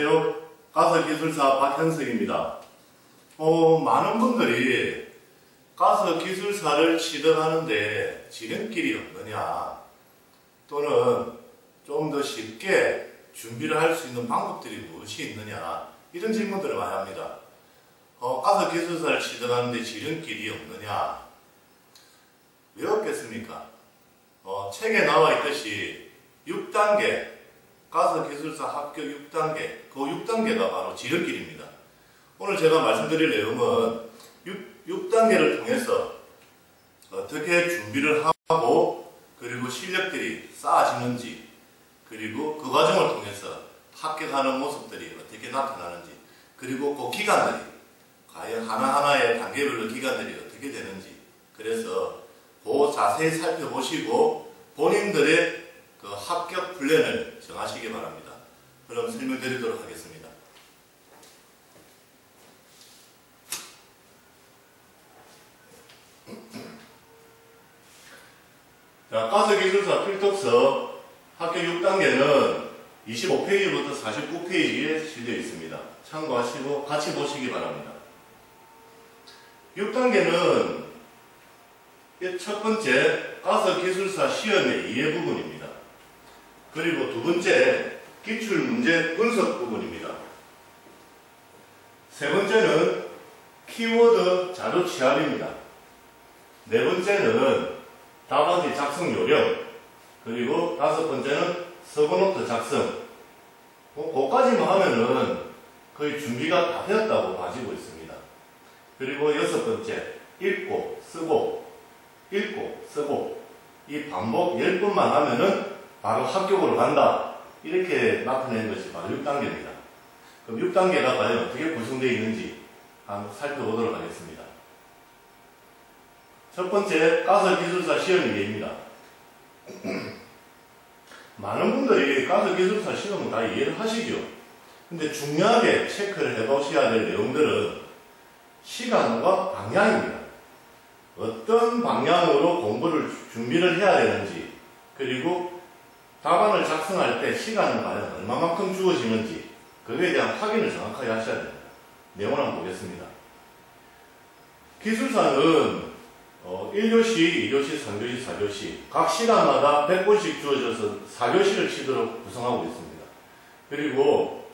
안녕하세요. 가스기술사 박현석입니다. 많은 분들이 가스기술사를 취득하는데 지름길이 없느냐, 또는 좀 더 쉽게 준비를 할 수 있는 방법들이 무엇이 있느냐, 이런 질문들을 많이 합니다. 가스기술사를 취득하는데 지름길이 없느냐, 왜 없겠습니까? 책에 나와 있듯이 6단계, 가스기술사 합격 6단계, 그 6단계가 바로 지름길입니다. 오늘 제가 말씀드릴 내용은 6단계를 통해서 어떻게 준비를 하고 그리고 실력들이 쌓아지는지, 그리고 그 과정을 통해서 합격하는 모습들이 어떻게 나타나는지, 그리고 그 기간들이 과연 하나하나의 단계별로 기간들이 어떻게 되는지, 그래서 그 자세히 살펴보시고 본인들의 그 합격 플랜을 정하시기 바랍니다. 그럼 설명드리도록 하겠습니다. 자, 가스기술사 필독서 합격 6단계는 25페이지부터 49페이지에 실려 있습니다. 참고하시고 같이 보시기 바랍니다. 6단계는 첫 번째 가스기술사 시험의 이해 부분입니다. 그리고 두 번째 기출문제 분석 부분입니다. 세 번째는 키워드 자료 취합입니다. 네 번째는 답안지 작성 요령, 그리고 다섯 번째는 서브노트 작성. 그거까지만 하면은 거의 준비가 다 되었다고 봐지고 있습니다. 그리고 여섯 번째, 읽고 쓰고 이 반복 10번만 하면은 바로 합격으로 간다, 이렇게 나타내는 것이 바로 6단계입니다. 그럼 6단계가 과연 어떻게 구성되어 있는지 한번 살펴보도록 하겠습니다. 첫 번째, 가스기술사 시험 이해입니다. 많은 분들이 가스기술사 시험은 다 이해를 하시죠. 근데 중요하게 체크를 해보셔야 될 내용들은 시간과 방향입니다. 어떤 방향으로 공부를 준비를 해야 되는지, 그리고 답안을 작성할 때 시간은 과연 얼마만큼 주어지는지, 그거에 대한 확인을 정확하게 하셔야 됩니다. 내용을 한번 보겠습니다. 기술사는 1교시, 2교시, 3교시, 4교시 각 시간마다 100분씩 주어져서 4교시를 치도록 구성하고 있습니다. 그리고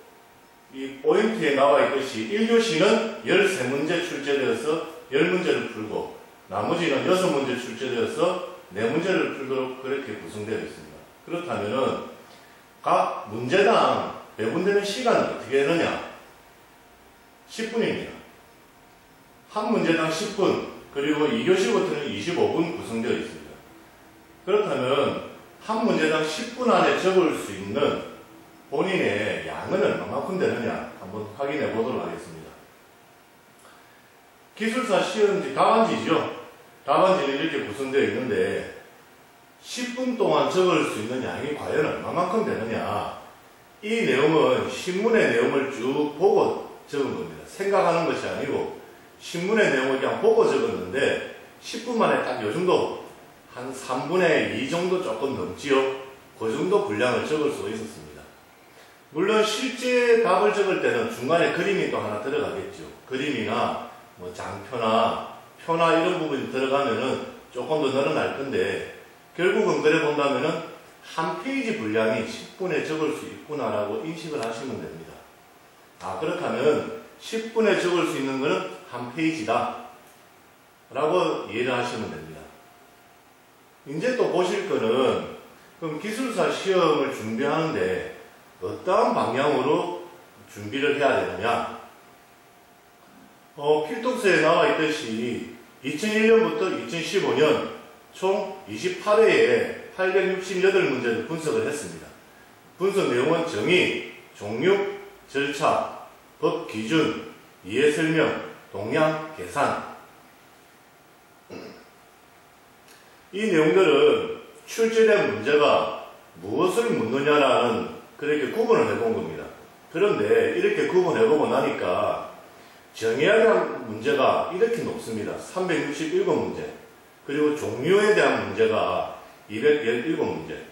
이 포인트에 나와 있듯이 1교시는 13문제 출제되어서 10문제를 풀고, 나머지는 6문제 출제되어서 4문제를 풀도록 그렇게 구성되어 있습니다. 그렇다면은 각 문제당 배분되는 시간은 어떻게 되느냐? 10분입니다. 한 문제당 10분, 그리고 2교시부터는 25분 구성되어 있습니다. 그렇다면 한 문제당 10분 안에 적을 수 있는 본인의 양은 얼마만큼 되느냐 한번 확인해 보도록 하겠습니다. 기술사 시험지 답안지죠. 답안지는 이렇게 구성되어 있는데 10분 동안 적을 수 있는 양이 과연 얼마만큼 되느냐, 이 내용은 신문의 내용을 쭉 보고 적은 겁니다. 생각하는 것이 아니고 신문의 내용을 그냥 보고 적었는데 10분 만에 딱 요 정도, 한 3분의 2 정도 조금 넘지요. 그 정도 분량을 적을 수 있었습니다. 물론 실제 답을 적을 때는 중간에 그림이 또 하나 들어가겠죠. 그림이나 뭐 장표나 표나 이런 부분이 들어가면은 조금 더 늘어날 건데, 결국은 그래 본다면은 한 페이지 분량이 10분에 적을 수 있구나라고 인식을 하시면 됩니다. 그렇다면 10분에 적을 수 있는 것은 한 페이지다 라고 이해를 하시면 됩니다. 이제 또 보실 거는, 그럼 기술사 시험을 준비하는데 어떠한 방향으로 준비를 해야 되느냐. 필독서에 나와 있듯이 2001년부터 2015년 총 28회에 868문제를 분석을 했습니다. 분석 내용은 정의, 종류, 절차, 법 기준, 이해 설명, 동량, 계산. 이 내용들은 출제된 문제가 무엇을 묻느냐라는 그렇게 구분을 해본 겁니다. 그런데 이렇게 구분해보고 나니까 정의에 대한 문제가 이렇게 높습니다. 367문제. 그리고 종류에 대한 문제가 217문제.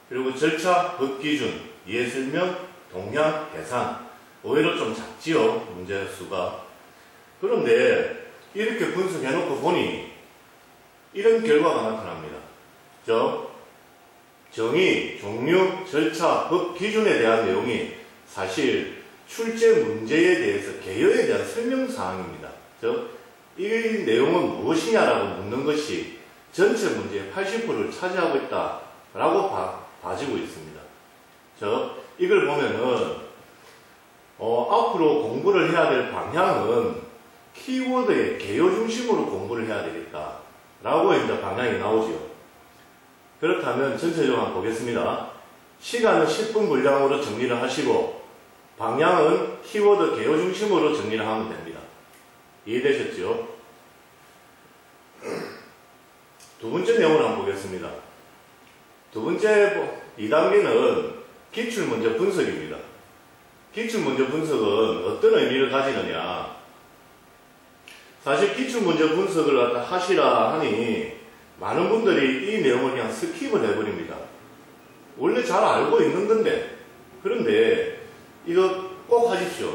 그리고 절차, 법 기준, 이해 설명, 동량, 계산. 오히려 좀 작지요, 문제 수가. 그런데 이렇게 분석해놓고 보니 이런 결과가 나타납니다. 정의, 종류, 절차, 법 기준에 대한 내용이 사실 출제 문제에 대해서 개요에 대한 설명사항입니다. 이 내용은 무엇이냐라고 묻는 것이 전체 문제의 80%를 차지하고 있다라고 봐지고 있습니다. 이걸 보면은 앞으로 공부를 해야 될 방향은 키워드의 개요 중심으로 공부를 해야 되겠다라고 이제 방향이 나오죠. 그렇다면 전체적으로 한번 보겠습니다. 시간은 10분 분량으로 정리를 하시고 방향은 키워드 개요 중심으로 정리를 하면 됩니다. 이해되셨죠? 두 번째 내용을 한번 보겠습니다. 두 번째 2단계는 기출문제 분석입니다. 기출문제 분석은 어떤 의미를 가지느냐. 사실 기출문제 분석을 갖다 하시라 하니 많은 분들이 이 내용을 그냥 스킵을 해버립니다. 원래 잘 알고 있는 건데. 그런데 이거 꼭 하십시오.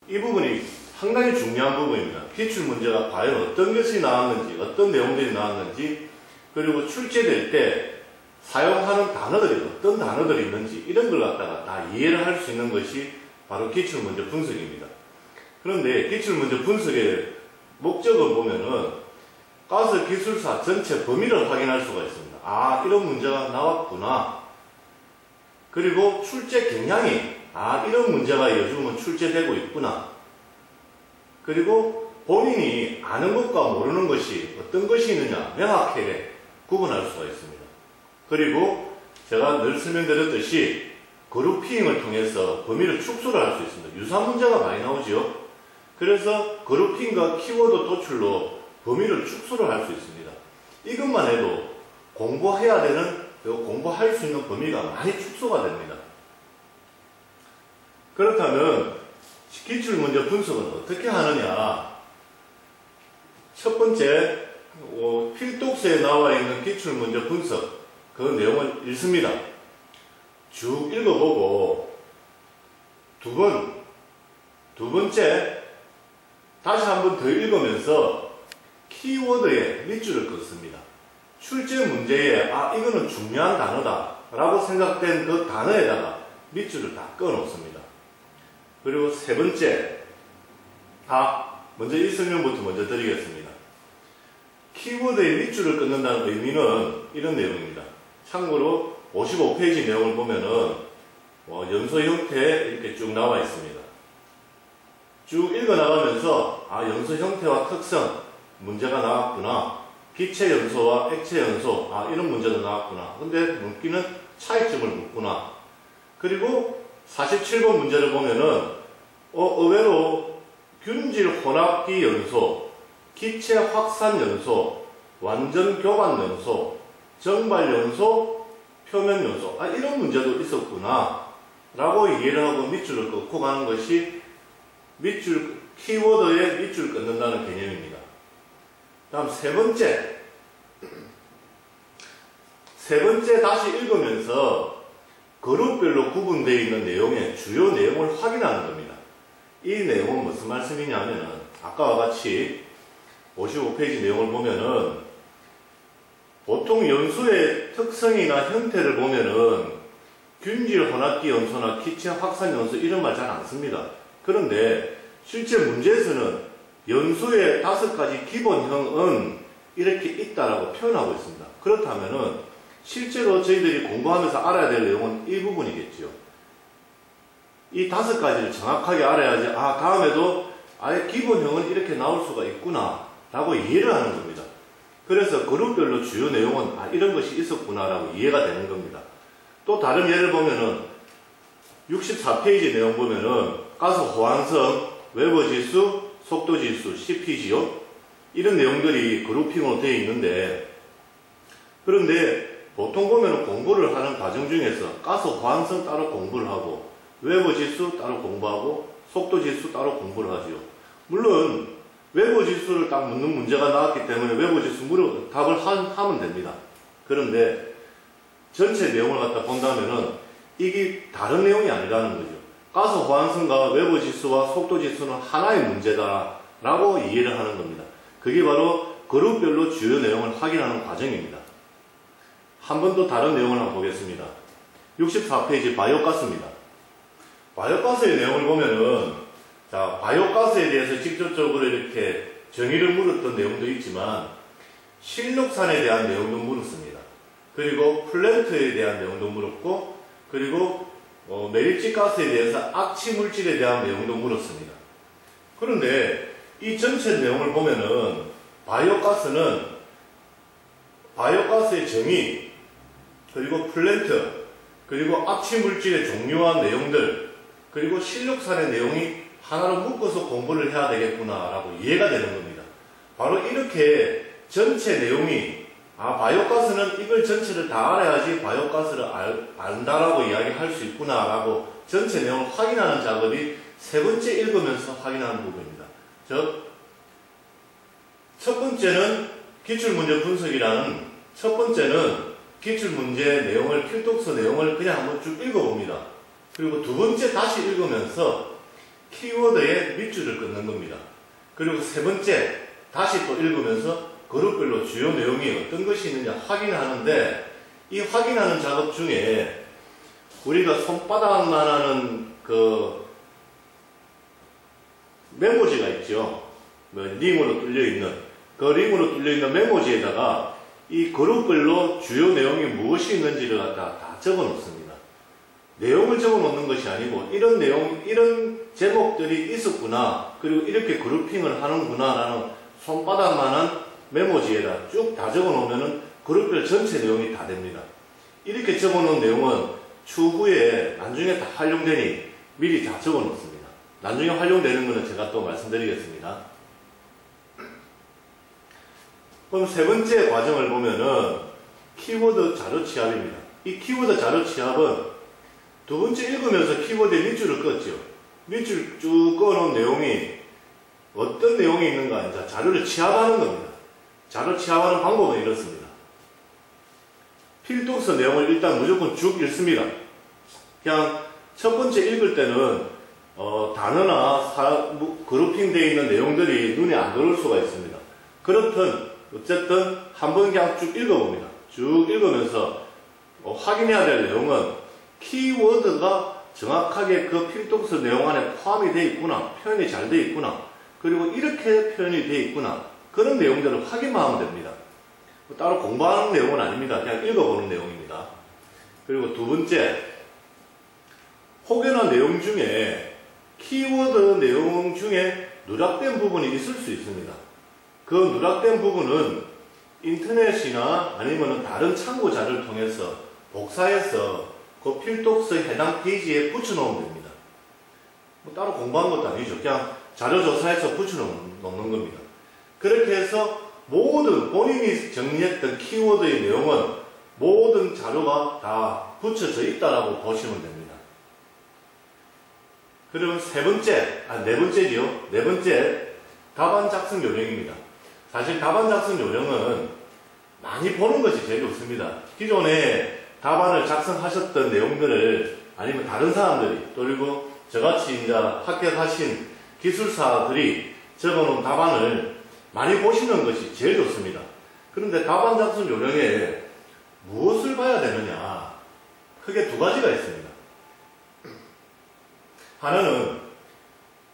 이 부분이 상당히 중요한 부분입니다. 기출문제가 과연 어떤 것이 나왔는지, 어떤 내용들이 나왔는지, 그리고 출제될 때 사용하는 단어들이 어떤 단어들이 있는지 이런 걸 갖다가 다 이해를 할 수 있는 것이 바로 기출문제 분석입니다. 그런데 기출문제 분석의 목적을 보면은 가스 기술사 전체 범위를 확인할 수가 있습니다. 아, 이런 문제가 나왔구나. 그리고 출제 경향이 이런 문제가 요즘은 출제되고 있구나. 그리고 본인이 아는 것과 모르는 것이 어떤 것이 있느냐 명확하게 구분할 수가 있습니다. 그리고 제가 늘 설명드렸듯이 그룹핑을 통해서 범위를 축소를 할 수 있습니다. 유사한 문제가 많이 나오죠. 그래서 그룹핑과 키워드 도출로 범위를 축소를 할 수 있습니다. 이것만 해도 공부해야 되는, 공부할 수 있는 범위가 많이 축소가 됩니다. 그렇다면 기출문제 분석은 어떻게 하느냐. 첫 번째, 필독서에 나와 있는 기출문제 분석, 그 내용을 읽습니다. 쭉 읽어보고 두 번째 다시 한번 더 읽으면서 키워드에 밑줄을 긋습니다. 출제 문제에 이거는 중요한 단어다 라고 생각된 그 단어에다가 밑줄을 다 그어 놓습니다. 그리고 세 번째, 먼저 이 설명부터 먼저 드리겠습니다. 키워드에 밑줄을 끊는다는 의미는 이런 내용입니다. 참고로 55페이지 내용을 보면은 연소 형태에 이렇게 쭉 나와 있습니다. 쭉 읽어나가면서 연소 형태와 특성, 문제가 나왔구나. 기체 연소와 액체 연소, 이런 문제도 나왔구나. 근데 묻기는 차이점을 묻구나. 그리고 47번 문제를 보면은 의외로 균질 혼합기 연소, 기체 확산 연소, 완전 교반 연소, 정발 연소, 표면 연소, 이런 문제도 있었구나 라고 이해를 하고 밑줄을 긋고 가는 것이 키워드에 밑줄 긋는다는 개념입니다. 다음 세 번째 다시 읽으면서 그룹별로 구분되어 있는 내용의 주요 내용을 확인하는 겁니다. 이 내용은 무슨 말씀이냐면은 아까와 같이 55페이지 내용을 보면은 보통 연소의 특성이나 형태를 보면은 균질 혼합기 연소나 기체 확산 연소 이런 말 잘 안 씁니다. 그런데 실제 문제에서는 연소의 5가지 기본형은 이렇게 있다라고 표현하고 있습니다. 그렇다면은 실제로 저희들이 공부하면서 알아야 될 내용은 이 부분이겠죠. 이 5가지를 정확하게 알아야지 다음에도 아예 기본형은 이렇게 나올 수가 있구나 라고 이해를 하는 겁니다. 그래서 그룹별로 주요 내용은 이런 것이 있었구나 라고 이해가 되는 겁니다. 또 다른 예를 보면은 64페이지 내용 보면은 가스 호환성, 웨버지수, 속도지수, CP지요. 이런 내용들이 그룹핑으로 되어 있는데, 그런데 보통 보면은 공부를 하는 과정 중에서 가스 호환성 따로 공부를 하고 웨버지수 따로 공부하고 속도지수 따로 공부를 하지요. 물론 웨버지수를 딱 묻는 문제가 나왔기 때문에 웨버지수 답을 하면 됩니다. 그런데 전체 내용을 갖다 본다면은 이게 다른 내용이 아니라는 거죠. 가스 호환성과 외부 지수와 속도 지수는 하나의 문제다라고 이해를 하는 겁니다. 그게 바로 그룹별로 주요 내용을 확인하는 과정입니다. 한 번 더 다른 내용을 한번 보겠습니다. 64페이지 바이오가스입니다. 바이오가스의 내용을 보면은, 자, 바이오가스에 대해서 직접적으로 이렇게 정의를 물었던 내용도 있지만, 실록산에 대한 내용도 물었습니다. 그리고 플랜트에 대한 내용도 물었고, 그리고 매립지 가스에 대해서 악취 물질에 대한 내용도 물었습니다. 그런데 이 전체 내용을 보면은 바이오가스의 정의, 그리고 플랜트, 그리고 악취 물질의 종류와 내용들, 그리고 실록산의 내용이 하나로 묶어서 공부를 해야 되겠구나라고 이해가 되는 겁니다. 바로 이렇게 전체 내용이 바이오가스는 이걸 전체를 다 알아야지 바이오가스를 안다라고 이야기할 수 있구나라고 전체 내용을 확인하는 작업이 세 번째 읽으면서 확인하는 부분입니다. 즉, 첫 번째는 기출문제 분석이라는 첫 번째는 기출문제 내용을, 필독서 내용을 그냥 한번 쭉 읽어봅니다. 그리고 두 번째 다시 읽으면서 키워드의 밑줄을 끊는 겁니다. 그리고 세 번째 다시 또 읽으면서 그룹별로 주요 내용이 어떤 것이 있느냐 확인하는데, 이 확인하는 작업 중에 우리가 손바닥만 하는 그 메모지가 있죠. 링으로 뚫려있는, 그 링으로 뚫려있는 메모지에다가 이 그룹별로 주요 내용이 무엇이 있는지를 갖다 다 적어 놓습니다. 내용을 적어 놓는 것이 아니고, 이런 내용, 이런 제목들이 있었구나, 그리고 이렇게 그룹핑을 하는구나 라는 손바닥만한 메모지에다 쭉 다 적어 놓으면은 그룹별 전체 내용이 다 됩니다. 이렇게 적어 놓은 내용은 추후에 나중에 다 활용되니 미리 다 적어 놓습니다. 나중에 활용되는 것은 제가 또 말씀드리겠습니다. 그럼 세 번째 과정을 보면은 키워드 자료 취합입니다. 이 키워드 자료 취합은 두 번째 읽으면서 키워드의 밑줄을 껐죠. 밑줄 쭉 꺼놓은 내용이 어떤 내용이 있는가, 이제 자료를 취합하는 겁니다. 자료 취합하는 방법은 이렇습니다. 필독서 내용을 일단 무조건 쭉 읽습니다. 그냥 첫 번째 읽을 때는 단어나 그룹핑 되어 있는 내용들이 눈에 안 들어올 수가 있습니다. 그렇든 어쨌든 한번 그냥 쭉 읽어봅니다. 쭉 읽으면서 확인해야 될 내용은 키워드가 정확하게 그 필독서 내용 안에 포함이 되어 있구나, 표현이 잘 되어 있구나, 그리고 이렇게 표현이 되어 있구나, 그런 내용들을 확인만 하면 됩니다. 따로 공부하는 내용은 아닙니다. 그냥 읽어보는 내용입니다. 그리고 두 번째, 혹여나 내용 중에 키워드 내용 중에 누락된 부분이 있을 수 있습니다. 그 누락된 부분은 인터넷이나 아니면 다른 참고 자료를 통해서 복사해서 그 필독서의 해당 페이지에 붙여놓으면 됩니다. 따로 공부한 것도 아니죠. 그냥 자료 조사해서 붙여놓는 겁니다. 그렇게 해서 모든 본인이 정리했던 키워드의 내용은 모든 자료가 다 붙여져 있다라고 보시면 됩니다. 그러면 네 번째지요. 네 번째, 답안 작성 요령입니다. 사실 답안 작성 요령은 많이 보는 것이 제일 좋습니다. 기존에 답안을 작성하셨던 내용들을 아니면 다른 사람들이, 그리고 저같이 이제 합격하신 기술사들이 적어놓은 답안을 많이 보시는 것이 제일 좋습니다. 그런데 답안 작성 요령에 무엇을 봐야 되느냐? 크게 두 가지가 있습니다. 하나는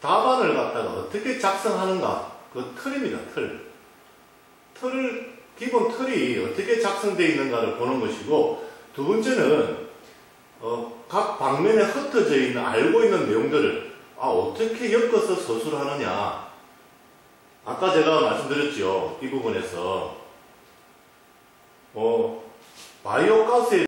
답안을 갖다가 어떻게 작성하는가, 그 틀입니다. 기본 틀이 어떻게 작성되어 있는가를 보는 것이고, 두 번째는 각 방면에 흩어져 있는, 알고 있는 내용들을 어떻게 엮어서 서술을 하느냐. 아까 제가 말씀드렸죠. 이 부분에서 바이오가스에